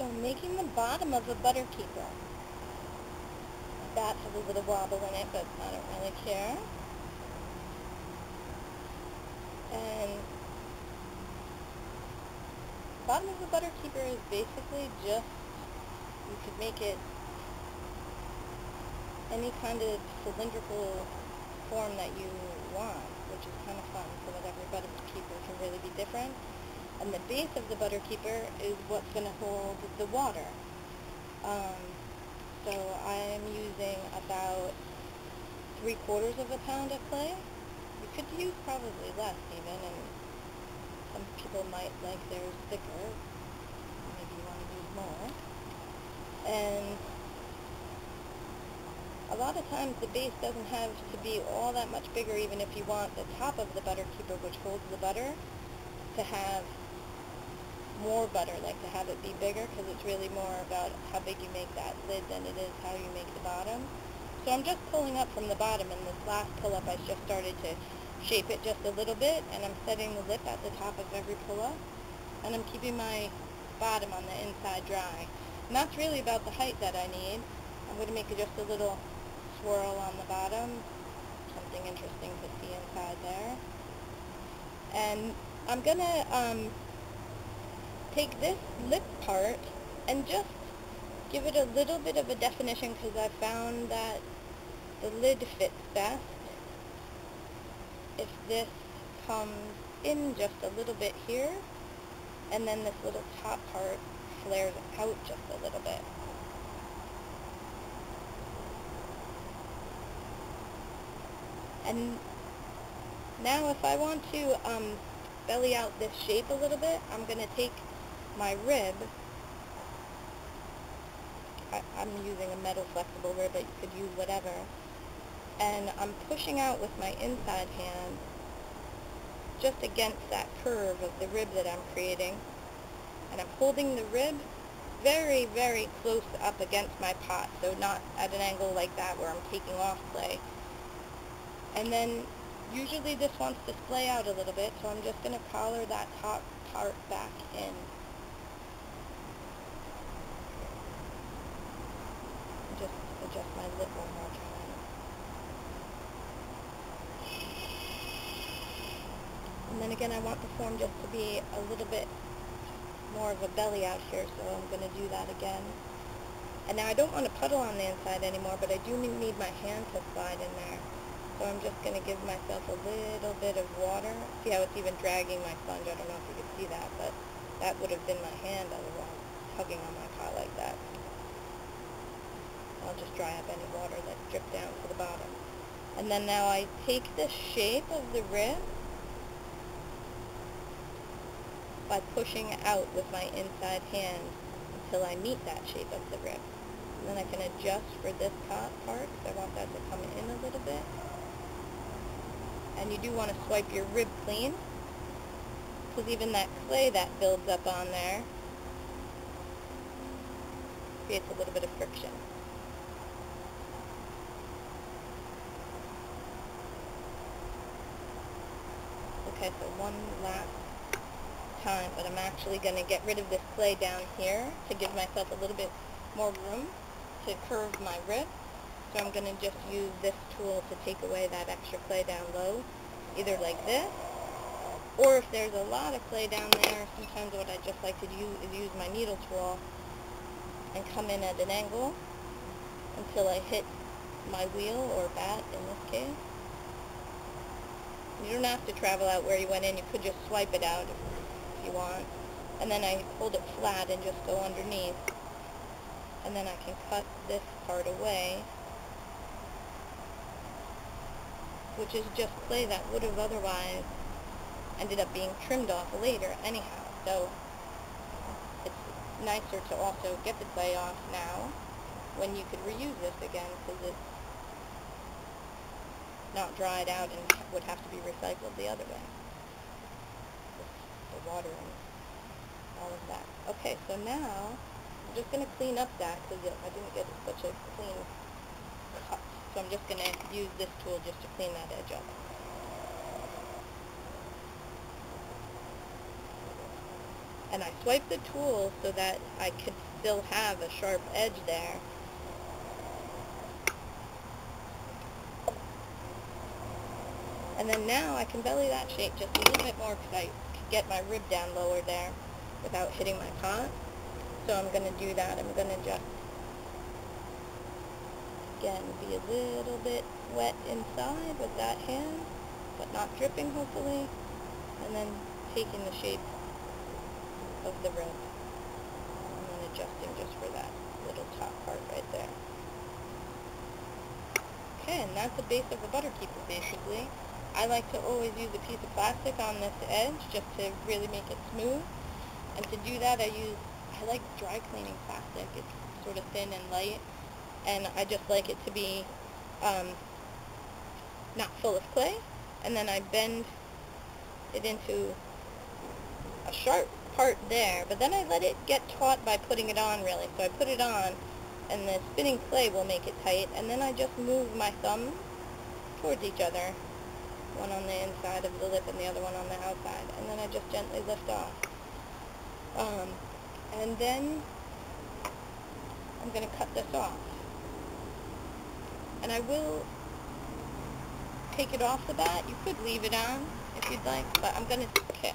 So I'm making the bottom of a Butterkeeper. That has a little wobble in it, but I don't really care. And the bottom of the Butterkeeper is basically just, you could make it any kind of cylindrical form that you want, which is kind of fun, so that every Butterkeeper can really be different. And the base of the Butterkeeper is what's going to hold the water. So I'm using about 3/4 of a pound of clay. You could use probably less even, and some people might like theirs thicker. Maybe you want to use more. And a lot of times the base doesn't have to be all that much bigger, even if you want the top of the Butterkeeper, which holds the butter, to have more butter, like to have it be bigger, because it's really more about how big you make that lid than it is how you make the bottom. So I'm just pulling up from the bottom, and this last pull-up I just started to shape it just a little bit, and I'm setting the lip at the top of every pull-up, and I'm keeping my bottom on the inside dry. And that's really about the height that I need. I'm going to make just a little swirl on the bottom, something interesting to see inside there. And I'm going to take this lip part and just give it a little bit of a definition, because I found that the lid fits best if this comes in just a little bit here, and then this little top part flares out just a little bit. And now if I want to belly out this shape a little bit, I'm going to take my rib. I'm using a metal flexible rib, but you could use whatever. And I'm pushing out with my inside hand just against that curve of the rib that I'm creating. And I'm holding the rib very, very close up against my pot, so not at an angle like that where I'm taking off clay. And then usually this wants to splay out a little bit, so I'm just going to collar that top part back in. Just adjust my lip one more time. And then again, I want the form just to be a little bit more of a belly out here, so I'm going to do that again. And now I don't want to puddle on the inside anymore, but I do need my hand to slide in there. So I'm just going to give myself a little bit of water. See how it's even dragging my sponge? I don't know if you can see that, but that would have been my hand otherwise, tugging on my pot like that. I'll just dry up any water that dripped down to the bottom. And then now I take the shape of the rib by pushing out with my inside hand until I meet that shape of the rib. And then I can adjust for this top part, because I want that to come in a little bit. And you do want to swipe your rib clean, because even that clay that builds up on there creates a little bit of friction. Okay, so one last time, but I'm actually going to get rid of this clay down here to give myself a little bit more room to curve my rib. So I'm going to just use this tool to take away that extra clay down low, either like this, or if there's a lot of clay down there, sometimes what I just like to do is use my needle tool and come in at an angle until I hit my wheel or bat in this case. You don't have to travel out where you went in, you could just swipe it out if you want. And then I hold it flat and just go underneath. And then I can cut this part away, which is just clay that would have otherwise ended up being trimmed off later anyhow. So it's nicer to also get the clay off now when you could reuse this again, because it's not dried out and would have to be recycled the other way. The water and all of that. Okay, so now I'm just going to clean up that, because I didn't get such a clean cut. So I'm just going to use this tool just to clean that edge up. and I swipe the tool so that I could still have a sharp edge there. And then now I can belly that shape just a little bit more because I could get my rib down lower there without hitting my pot. So I'm going to do that. I'm going to just, again, be a little bit wet inside with that hand, but not dripping hopefully, and then taking the shape of the rib and then adjusting just for that little top part right there. Okay, and that's the base of the Butterkeeper basically. I like to always use a piece of plastic on this edge just to really make it smooth, and to do that I like dry cleaning plastic. It's sort of thin and light, and I just like it to be not full of clay, and then I bend it into a sharp part there, but then I let it get taut by putting it on really. So I put it on, and the spinning clay will make it tight, and then I just move my thumb towards each other, one on the inside of the lip and the other one on the outside, and then I just gently lift off. And then I'm going to cut this off. And I will take it off the bat. You could leave it on if you'd like, but I'm going to, okay.